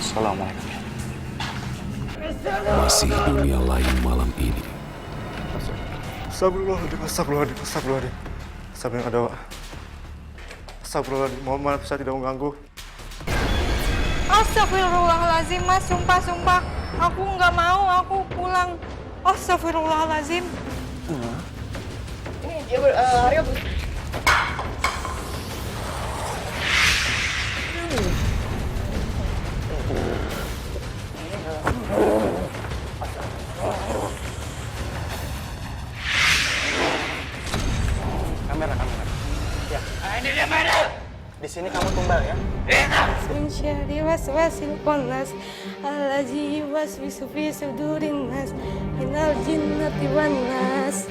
Assalamualaikum. Masih dunia lain malam ini. Astagfirullahaladzim, astagfirullahaladzim, astagfirullahaladzim. Siapa yang ada, Pak? Astagfirullahaladzim, mohon maaf saya tidak mengganggu. Astagfirullahaladzim, Mas, sumpah. Aku nggak mau, aku pulang. Astagfirullahaladzim. Ini dia Aryo. Kamera. Ya. Ini dia mana? Di sini kamu tumbal ya. Min syarri waswasil khannas allazi yuwaswisu fi sudurin nas minal jinnati wan nas.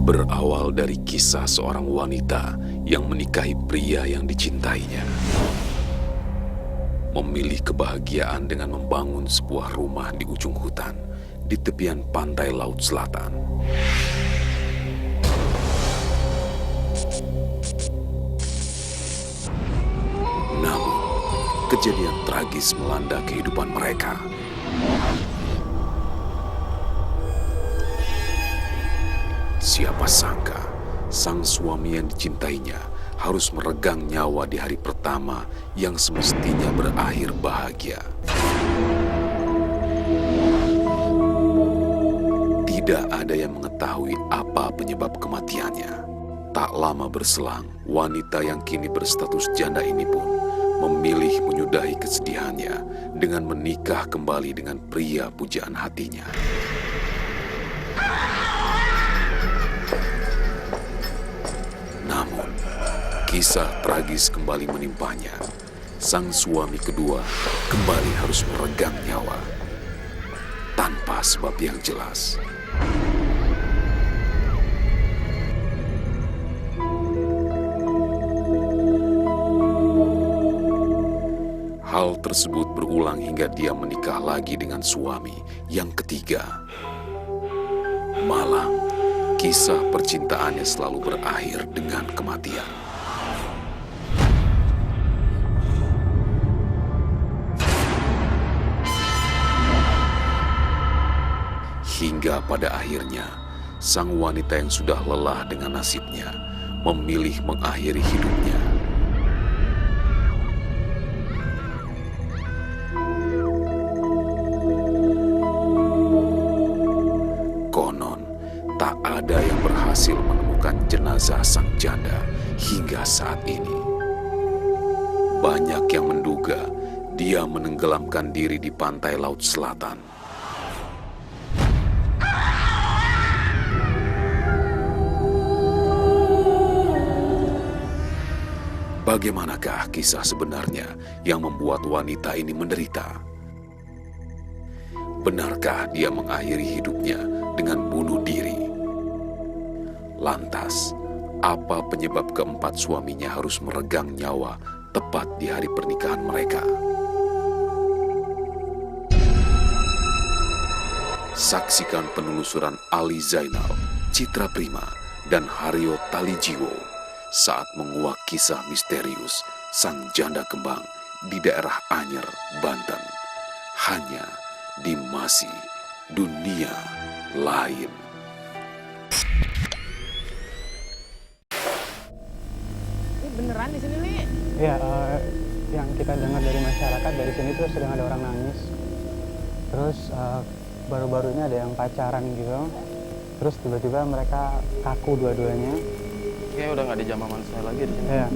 Berawal dari kisah seorang wanita yang menikahi pria yang dicintainya. Memilih kebahagiaan dengan membangun sebuah rumah di ujung hutan, di tepian pantai Laut Selatan. Namun, kejadian tragis melanda kehidupan mereka. Siapa sangka, sang suami yang dicintainya harus meregang nyawa di hari pertama yang semestinya berakhir bahagia. Tidak ada yang mengetahui apa penyebab kematiannya. Tak lama berselang, wanita yang kini berstatus janda ini pun memilih menyudahi kesedihannya dengan menikah kembali dengan pria pujaan hatinya. Namun, kisah tragis kembali menimpanya. Sang suami kedua kembali harus meregang nyawa tanpa sebab yang jelas. Hal tersebut berulang hingga dia menikah lagi dengan suami yang ketiga. Malang, kisah percintaannya selalu berakhir dengan kematian. Hingga pada akhirnya, sang wanita yang sudah lelah dengan nasibnya memilih mengakhiri hidupnya. Konon, tak ada yang berhasil menemukan jenazah sang janda hingga saat ini. Banyak yang menduga dia menenggelamkan diri di pantai Laut Selatan. Bagaimanakah kisah sebenarnya yang membuat wanita ini menderita? Benarkah dia mengakhiri hidupnya dengan bunuh diri? Lantas, apa penyebab keempat suaminya harus meregang nyawa tepat di hari pernikahan mereka? Saksikan penelusuran Ali Zainal, Citra Prima, dan Haryo Talijiwo saat menguak kisah misterius sang janda kembang di daerah Anyer, Banten. Hanya di Masih Dunia Lain. Ini beneran di sini nih? Ya, yang kita dengar dari masyarakat dari sini tuh sedang ada orang nangis. Terus baru-baru ini ada yang pacaran gitu. Terus tiba-tiba mereka kaku dua-duanya. Kayaknya udah nggak di zaman saya lagi di sini. Ya.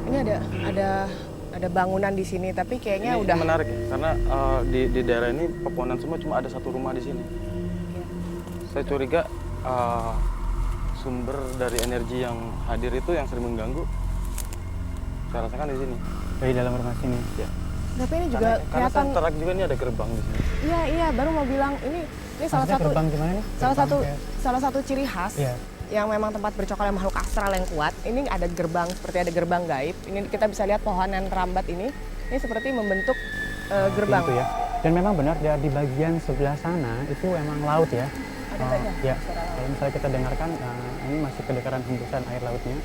Ini ada bangunan di sini, tapi kayaknya Ini udah menarik ya, karena di daerah ini pepohonan semua, cuma ada satu rumah di sini. Saya curiga sumber dari energi yang hadir itu yang sering mengganggu. Saya rasakan di sini. Dari dalam rumah sini. Ya. Tapi ini juga Karena saya kelihatan. terak juga ini ada gerbang di sini. Iya, baru mau bilang ini salah Maksudnya satu gerbang gimana nih? salah Gerbang satu kayak- salah satu ciri khas Iya. yang memang tempat bercokol yang makhluk astral yang kuat. Ini ada gerbang seperti ada gerbang gaib. Ini kita bisa lihat pohon yang rambat ini seperti membentuk gerbang. Pintu ya. Dan memang benar di bagian sebelah sana itu emang laut ya. Ada saja Ya. suara laut. Kalau misalnya kita dengarkan ini masih kedengaran hembusan air lautnya.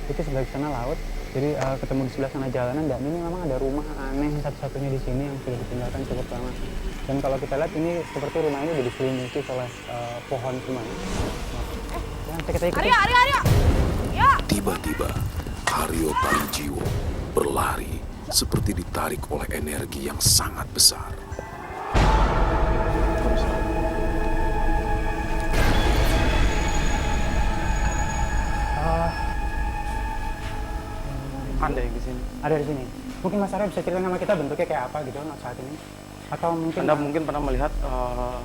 Itu sebelah sana laut. Jadi ketemu di sebelah sana jalanan dan ini memang ada rumah aneh satu-satunya di sini yang sudah ditinggalkan cukup lama. Dan kalau kita lihat ini seperti rumah ini udah diselimuti oleh pohon semua. Ya, kita ikuti. Arya! Ya! Tiba-tiba, Haryo Tarijiwo berlari seperti ditarik oleh energi yang sangat besar. Ada yang di sini. Ada di sini. Mungkin Mas Arya bisa cerita sama kita bentuknya kayak apa gitu saat ini? Atau mungkin Anda mungkin pernah melihat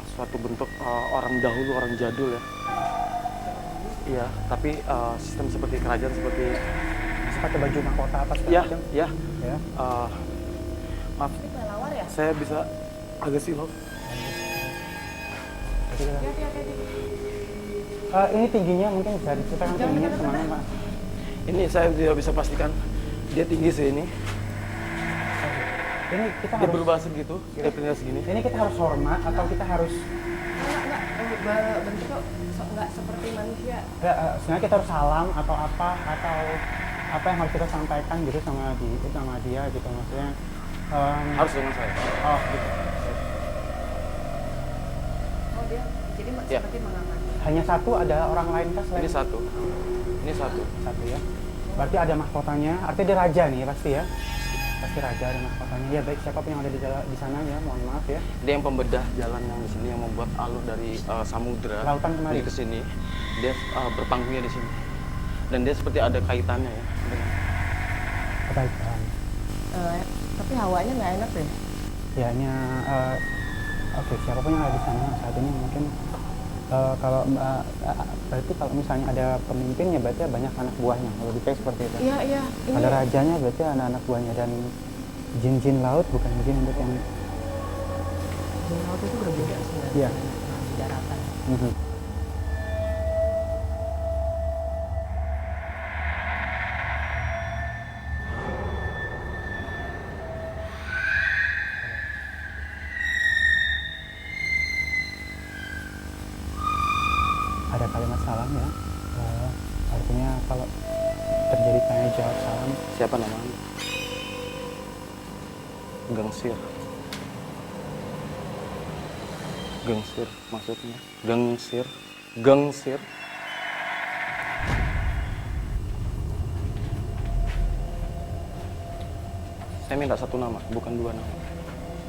suatu bentuk orang dahulu, orang jadul ya. Iya, tapi sistem seperti kerajaan seperti pakai baju mahkota apa segala ya, macam? ya. Ya. Maaf, Kelelawar ya? saya bisa agak silau. Jadi kita- ini tingginya mungkin bisa diceritakan tingginya kemana Pak? Ini saya tidak bisa pastikan. Dia tinggi segini, Ini kita dia harus berubah segitu, dia pindah segini. ini kita harus hormat atau kita harus Enggak, bentuknya enggak seperti manusia. ya, sebenarnya kita harus salam atau apa yang harus kita sampaikan gitu sama dia gitu maksudnya Harus dengan saya. oh gitu. Oh, dia jadi Ya. seperti mengamati. Hanya satu ada orang lain kah selain Ini satu. Ini satu. satu ya berarti ada mahkotanya artinya dia raja nih pasti ya pasti raja ada mahkotanya ya baik siapapun yang ada di sana ya mohon maaf ya Dia yang pembedah jalan yang di sini, yang membuat alur dari samudra Lautan kemari. ke sini. Dia berpanggungnya di sini. Dan dia seperti ada kaitannya ya. dengan- kebaikan Tapi hawanya nggak enak deh. ya hanya oke siapapun yang ada di sana saat ini mungkin kalau berarti kalau misalnya ada pemimpinnya berarti banyak anak buahnya lebih baik seperti itu Iya. Ini ada rajanya berarti ada anak buahnya dan jin-jin laut bukan jin untuk yang di laut itu berbeda sebenarnya. Iya. Di daratan. Mhm. Ada kalimat salam ya. Artinya kalau terjadi tanya jawab salam Siapa namanya? Gangsir. Gangsir maksudnya. Gangsir. Gangsir. Saya minta satu nama, bukan dua nama.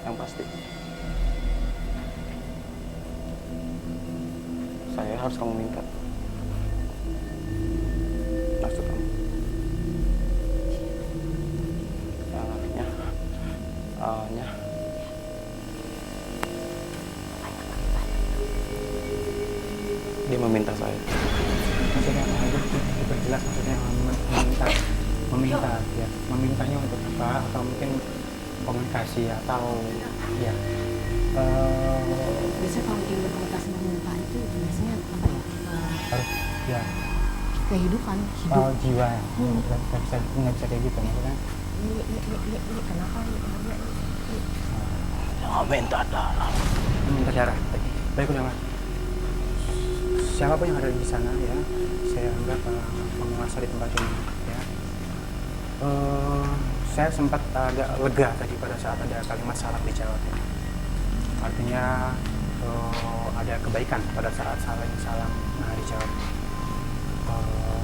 Yang pasti. Saya harus kamu minta. Maksud kamu. Nya. Dia meminta saya. maksudnya apa aja diperjelas maksudnya memintanya untuk apa atau mungkin komunikasi atau ya Biasanya kalau dia berkomunikasi meminta itu biasanya apa ya? harus ya Kehidupan, hidup. jiwa ya nggak bisa kayak gitu maksudnya Ini kenapa ini? Minta darah. minta darah baik udah mas siapapun yang ada di sana ya saya anggap penguasa di tempat ini ya saya sempat agak lega tadi pada saat ada kalimat salam dijawab ya. Artinya ada kebaikan pada saat saling salam dijawab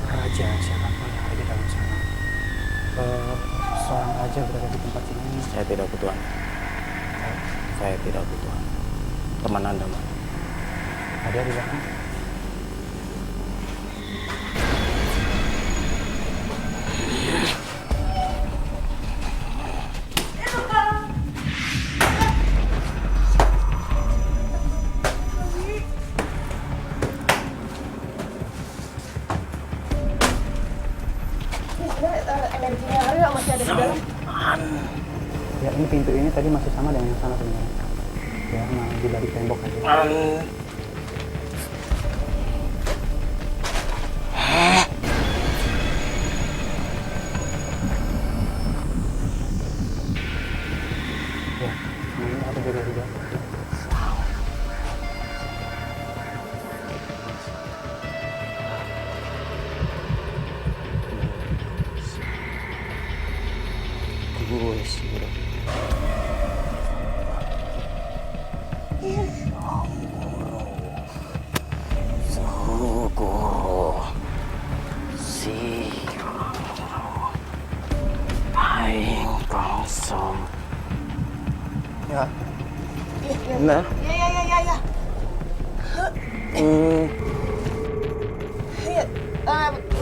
raja siapapun yang ada di dalam sana seorang raja berada di tempat ini Saya tidak butuh Anda. Saya tidak butuh Anda. Teman Anda mana? ada di belakang Energinya Arya masih ada di dalam. Ya, ini pintu ini tadi masih sama dengan yang sana sebenarnya. Ya, nah, di balik tembok aja. Ya, ini aku jaga juga. Gus, bro. Sugoro. Si. Aing kosong. Ya, Nah. Ya.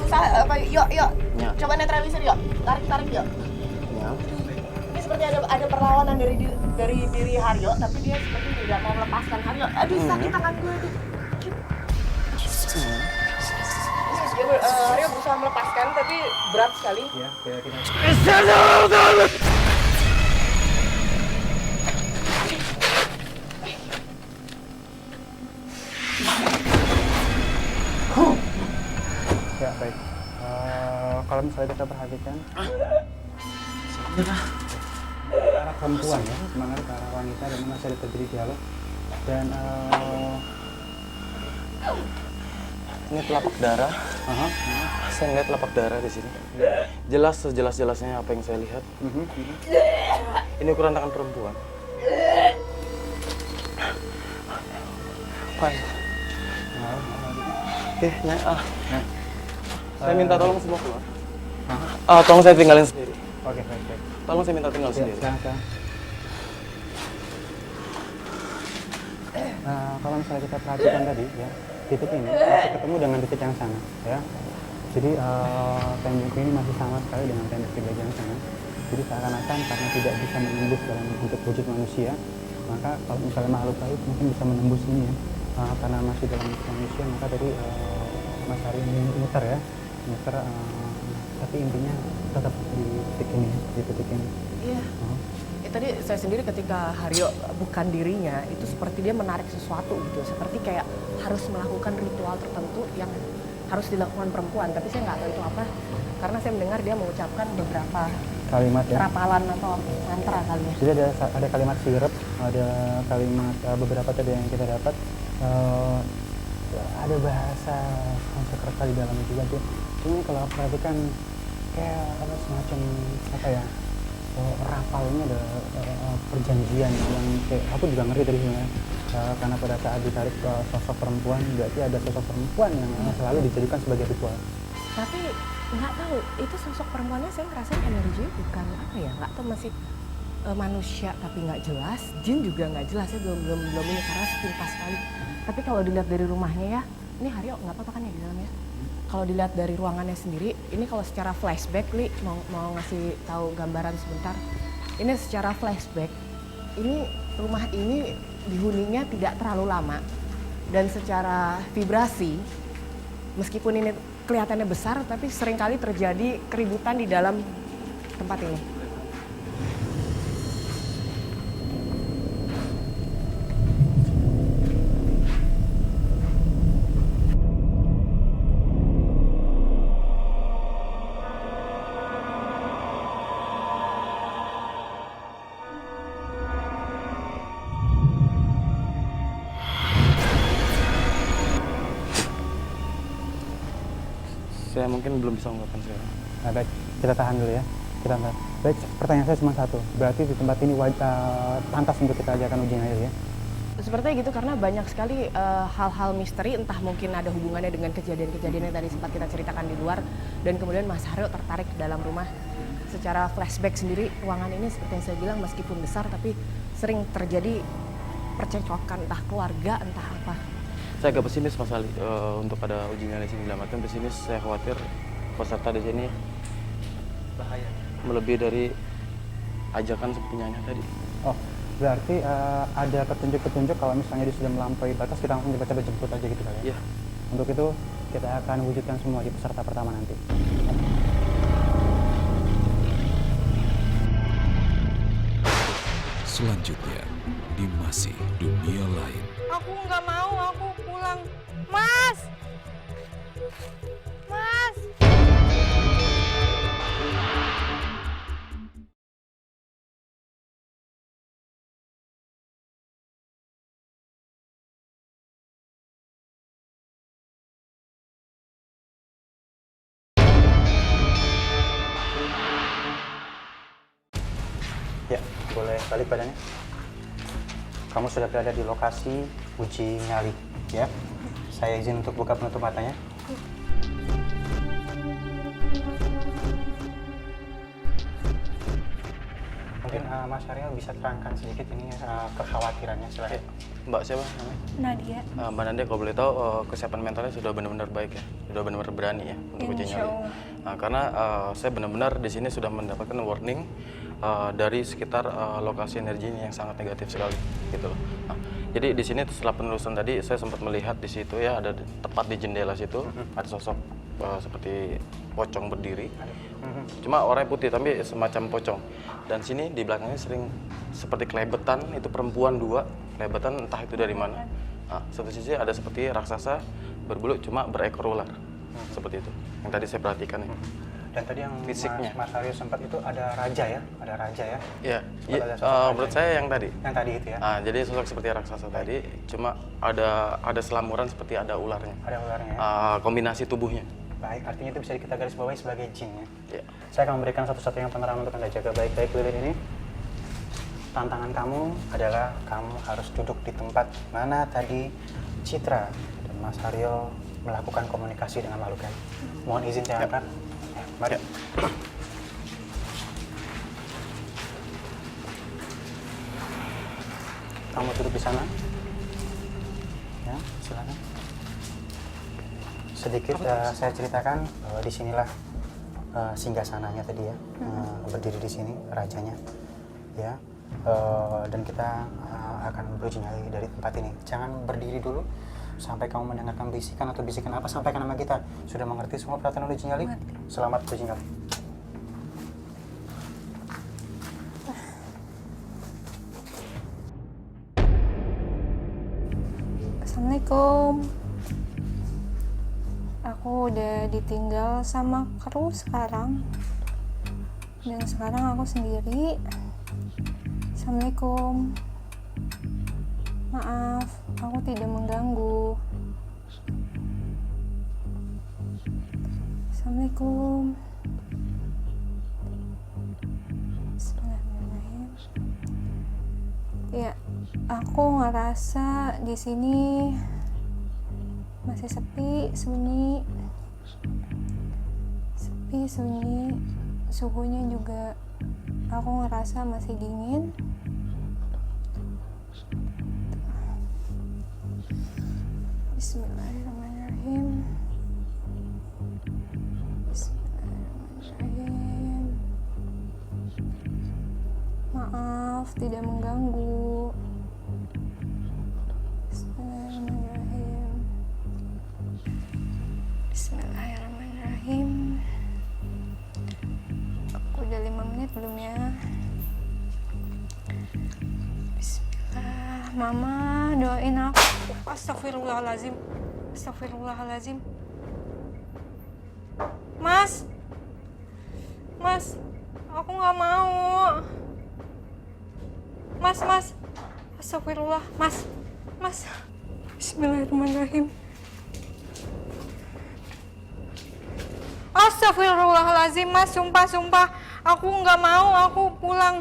Usaha apa? Yuk. Ya. Coba netralisir yuk. Tarik yuk. Ya. Ini seperti ada perlawanan dari diri Haryo, tapi dia seperti tidak mau melepaskan Haryo. Aduh, sakit tangan gue tuh. Haryo berusaha melepaskan, tapi berat sekali. Ya, kita. Ya, baik. Kalau misalnya kita perhatikan, ke arah perempuan ya, semangat ke arah wanita dan masih ada terjadi dialog. Dan Ini telapak darah. Saya ngeliat telapak darah di sini. Jelas sejelas-jelasnya apa yang saya lihat. Ini ukuran tangan perempuan. Fine. Oke, saya minta tolong semua keluar. Tolong saya tinggalin sendiri. Oke, baik. Tolong saya minta tinggal Ya, sendiri. sekarang. Kalau misalnya kita perhatikan tadi ya, titik ini masih ketemu dengan titik yang sama ya. Jadi tembok ini masih sama sekali dengan tembok di bagian sana. Jadi seakan-akan karena tidak bisa menembus dalam bentuk wujud manusia, maka kalau misalnya makhluk lain mungkin bisa menembus ini ya. Karena masih dalam bentuk manusia, maka tadi Mas Hari muter ya, tapi intinya tetap di titik ini, di titik ini. Iya. Tadi saya sendiri ketika Haryo bukan dirinya, itu seperti dia menarik sesuatu gitu. Seperti kayak harus melakukan ritual tertentu yang harus dilakukan perempuan. Tapi saya nggak tahu itu apa, karena saya mendengar dia mengucapkan beberapa Kalimat ya. rapalan atau mantra kali ya. Jadi ada kalimat sirep, ada kalimat beberapa tadi yang kita dapat. Ada bahasa Sanskerta di dalamnya juga tuh. Cuma kalau aku perhatikan kayak apa semacam apa ya, rapalnya ada perjanjian yang kayak aku juga ngerti dari sini karena pada saat ditarik sosok perempuan berarti ada sosok perempuan yang selalu dijadikan sebagai ritual. Tapi nggak tahu itu sosok perempuannya, saya ngerasain energinya bukan apa ya, nggak tahu masih manusia tapi nggak jelas, jin juga nggak jelas ya, belum ini karena sepintas sekali. Tapi kalau dilihat dari rumahnya ya, ini Haryo nggak apa-apa kan ya di dalamnya? Kalau dilihat dari ruangannya sendiri, ini kalau secara flashback, Li mau ngasih tahu gambaran sebentar. Ini secara flashback, ini rumah ini dihuninya tidak terlalu lama, dan secara vibrasi, meskipun ini kelihatannya besar, tapi seringkali terjadi keributan di dalam tempat ini. Saya mungkin belum bisa mengungkapkan sekarang. Nah, baik, kita tahan dulu ya. Kita tahan. Baik, pertanyaan saya cuma satu. Berarti di tempat ini pantas untuk kita ajarkan uji nyali ya? Sepertinya gitu, karena banyak sekali hal-hal misteri, entah mungkin ada hubungannya dengan kejadian-kejadian yang tadi sempat kita ceritakan di luar, dan kemudian Mas Haryo tertarik ke dalam rumah. Secara flashback sendiri, ruangan ini seperti yang saya bilang meskipun besar tapi sering terjadi percekcokan, entah keluarga, entah apa. Saya agak pesimis Mas Ali untuk ada uji nyali sini. Dalam artian pesimis, saya khawatir peserta di sini bahaya, melebihi dari ajakan seperti nyanyi tadi. Oh, berarti ada petunjuk-petunjuk kalau misalnya dia sudah melampaui batas, kita langsung coba jemput aja gitu kali ya? Iya. Untuk itu, kita akan wujudkan semua di peserta pertama nanti. Selanjutnya, di masih dunia lain. Aku nggak mau, aku pulang. Mas! Mas! Ya, boleh balik badannya. Kamu sudah berada di lokasi uji nyali, ya. Saya izin untuk buka penutup matanya. Mungkin Mas Aryo bisa terangkan sedikit ini kekhawatirannya, silakan. Mbak siapa namanya? Nadia. Mbak Nadia, kalau boleh tahu kesiapan mentalnya sudah benar-benar baik ya, sudah benar-benar berani ya untuk uji nyali. Nah, karena saya benar-benar di sini sudah mendapatkan warning dari sekitar lokasi energi yang sangat negatif sekali, gitu loh. Nah, jadi di sini setelah penelusuran tadi saya sempat melihat di situ ya, ada tepat di jendela situ ada sosok seperti pocong berdiri. Cuma orangnya putih tapi semacam pocong. Dan sini di belakangnya sering seperti kelebetan, itu perempuan dua, kelebetan entah itu dari mana. Nah, satu sisi ada seperti raksasa berbulu cuma berekor ular. Seperti itu. Yang tadi saya perhatikan ya. Dan tadi yang Fisiknya. Mas Aryo sempat itu ada raja ya? Ada raja ya? Iya, Ada sosok menurut raja. saya yang tadi. Yang tadi itu ya? Nah, jadi sosok seperti raksasa tadi, cuma ada selamuran seperti ada ularnya. Ada ularnya ya? Kombinasi tubuhnya. Baik, artinya itu bisa kita garis bawahi sebagai jin ya? Ya. Saya akan memberikan satu-satunya penerangan untuk Anda jaga baik-baik lilin ini. Tantangan kamu adalah kamu harus duduk di tempat mana tadi Citra dan Mas Aryo melakukan komunikasi dengan makhluk gaib. Mohon izin saya angkat. Ya, mari. Kamu duduk di sana. Ya, silakan. Sedikit saya ceritakan bahwa disinilah singgasananya tadi ya, berdiri di sini rajanya, ya. Dan kita akan beruji nyali dari tempat ini. Jangan berdiri dulu sampai kamu mendengarkan bisikan atau bisikan apa, sampaikan nama kita. Sudah mengerti semua peraturan uji nyali? Selamat uji nyali. Assalamualaikum. Aku udah ditinggal sama kru sekarang. Dan sekarang aku sendiri. Assalamualaikum. Maaf, aku tidak mengganggu. Assalamualaikum. Bismillahirrahmanirrahim. Ya, aku ngerasa di sini masih sepi, sunyi. Sepi, sunyi. Suhunya juga aku ngerasa masih dingin. Bismillahirrahmanirrahim. Bismillahirrahmanirrahim. Maaf tidak mengganggu. Bismillahirrahmanirrahim. Bismillahirrahmanirrahim. Aku udah 5 menit belum ya? Bismillah. Mama doain aku. Astagfirullahaladzim. Astagfirullahaladzim. Mas, aku nggak mau. Mas, astagfirullah. Mas. Bismillahirrahmanirrahim. Astagfirullahaladzim, Mas, sumpah. Aku nggak mau, aku pulang.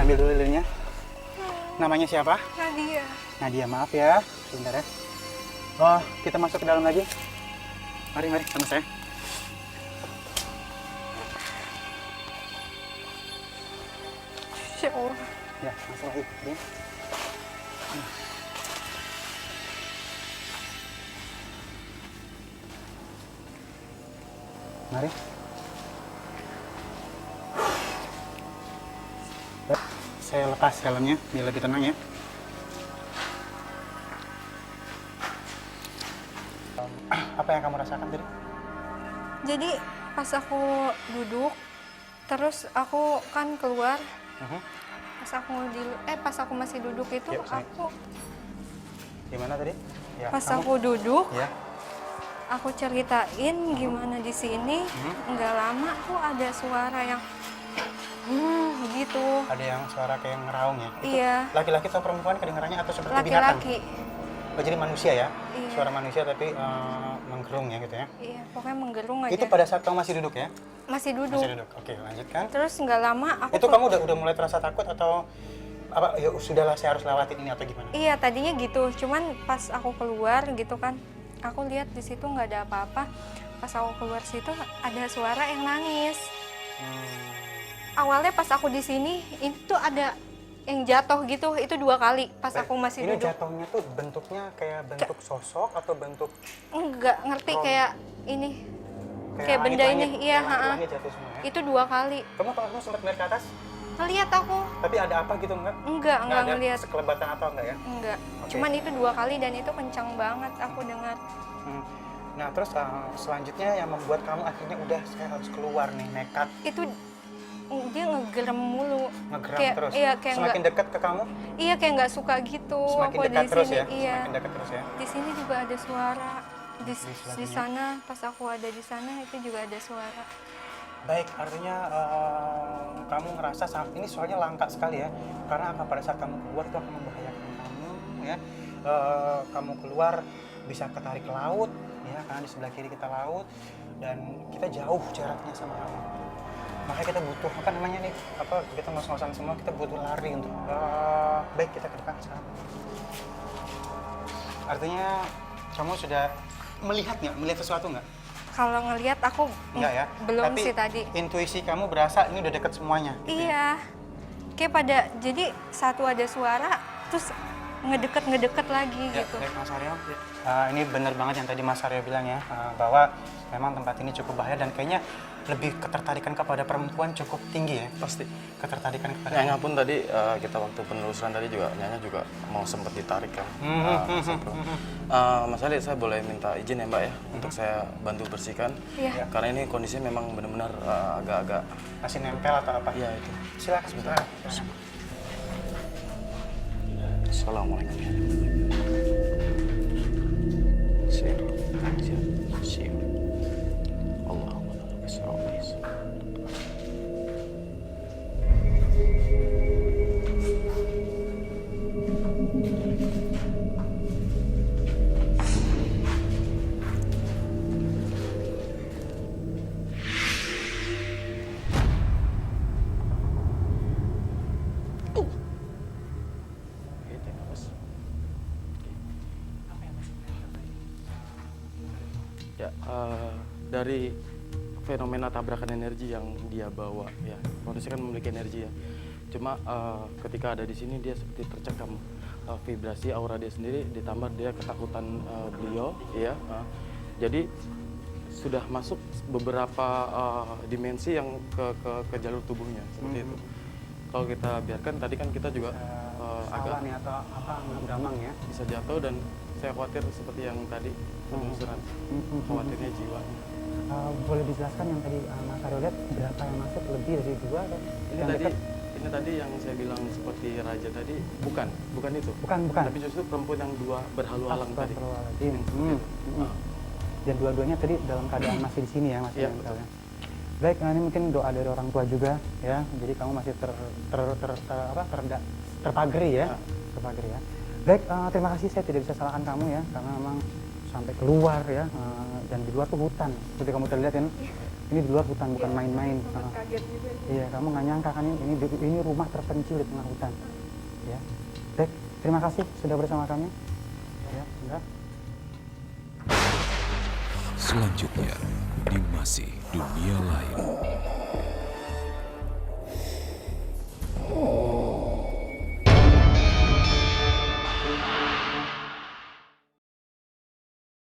Ambil dulu lilinnya. Namanya siapa? Nadia. Nadia, maaf ya. Sebentar ya. Oh, kita masuk ke dalam lagi. Mari, sama saya. Ya Allah. Ya, masuk lagi. Ya. Mari. Saya lepas helmnya biar lebih tenang ya. Apa yang kamu rasakan tadi? Jadi pas aku duduk, terus aku kan keluar. Pas aku masih duduk itu Yuk, sini. aku Gimana tadi? Ya, pas kamu- aku duduk, Ya. aku ceritain gimana di sini. Nggak lama tuh ada suara yang gitu. Ada yang suara kayak ngeraung ya? Itu Iya. laki-laki atau perempuan kedengarannya atau seperti binatang? Laki-laki. Oh, jadi manusia ya? Iya. Suara manusia tapi menggerung ya gitu ya? Iya, pokoknya menggerung aja. Itu pada saat kamu masih duduk ya? Masih duduk. Masih duduk. Oke, lanjutkan. Terus nggak lama aku Itu kamu udah mulai terasa takut atau apa? Ya sudahlah, saya harus lewatin ini atau gimana? Iya, tadinya gitu. Cuman pas aku keluar gitu kan, aku lihat di situ nggak ada apa-apa. Pas aku keluar situ ada suara yang nangis. Awalnya pas aku di sini itu ada yang jatuh gitu, itu 2 kali pas aku masih Ini duduk. jatuhnya tuh bentuknya kayak bentuk sosok atau bentuk Enggak ngerti kayak ini, kayak benda langit-langit? ini. Iya, Kayak langit-langit jatuh semua ya? itu 2 kali. Kamu sempat melihat ke atas? Ngeliat aku, Tapi ada apa gitu enggak? enggak ada ngeliat, sekelebatan apa enggak ya? enggak. Oke. Cuman itu 2 kali dan itu kencang banget aku dengar. Hmm. Nah terus selanjutnya yang membuat kamu akhirnya udah saya harus keluar nih, nekat Itu dia ngegerem mulu. ngegeram Kayak- terus. Iya, kayak Semakin nggak- dekat ke kamu, Iya, kayak nggak suka gitu. semakin aku dekat di terus sini. ya? Iya. Semakin dekat terus ya? Di sini juga ada suara. Di sebelahnya. sana pas aku ada di sana itu juga ada suara. Baik, artinya kamu ngerasa ini soalnya langka sekali ya, karena apa, pada saat kamu keluar itu akan membahayakan kamu ya. Kamu keluar bisa ketarik ke laut ya, karena di sebelah kiri kita laut dan kita jauh jaraknya sama kamu. Makanya kita butuh apa namanya nih, kita ngos-ngosan semua, kita butuh lari untuk baik, kita ke depan sekarang. Artinya kamu sudah melihat sesuatu nggak? Kalau ngelihat aku Enggak ya? belum Tapi sih tadi. intuisi kamu berasa ini udah deket semuanya gitu ya? Iya. Kayak jadi satu ada suara terus ngedeket lagi Ya, gitu. baik Mas Aryo. Ini benar banget yang tadi Mas Aryo bilang ya, bahwa memang tempat ini cukup bahaya dan kayaknya lebih ketertarikan kepada perempuan cukup tinggi ya. Pasti. Ketertarikan kepada Nyanya pun tadi kita waktu penelusuran tadi juga Nyanya juga mau sempat ditarik kan. Mas Ali, saya boleh minta izin ya Mbak ya untuk saya bantu bersihkan. Iya. Karena ini kondisinya memang benar-benar agak-agak masih nempel atau apa? ya itu. Silakan sebentar. Assalamualaikum. Siap. Siap. Allahumma barik. Ya, dari fenomena tabrakan energi yang dia bawa ya, manusia kan memiliki energi ya. Cuma ketika ada di sini dia seperti tercekam, vibrasi aura dia sendiri ditambah dia ketakutan beliau ya. Jadi sudah masuk beberapa dimensi yang ke jalur tubuhnya seperti itu. Kalau kita biarkan tadi kan kita juga agak nih atau apa gamang ya? bisa jatuh dan saya khawatir seperti yang tadi penelusuran, khawatirnya jiwanya. Boleh dijelaskan yang tadi Mas Aryo lihat berapa yang masuk, lebih dari 2 atau Ini yang tadi dekat? ini tadi yang saya bilang seperti raja tadi bukan itu. Bukan. Tapi justru perempuan yang 2 berhalu-halang tadi. Astagfirullahaladzim. Yang seperti itu. Dan dua-duanya tadi dalam keadaan masih di sini ya, masih Iya, nempel ya. Baik, ini mungkin doa dari orang tua juga ya. Jadi kamu masih terpagari ya. Terpagari ya. Baik, terima kasih, saya tidak bisa salahkan kamu ya, karena memang sampai keluar ya, dan di luar tuh hutan. Seperti kamu terlihat ya, ini di luar hutan, bukan main-main. Kaget juga. Iya, kamu nggak nyangka kan ini rumah terpencil di tengah hutan. Ya. Baik, terima kasih sudah bersama kami. Ya, enggak. Selanjutnya di Masih Dunia Lain.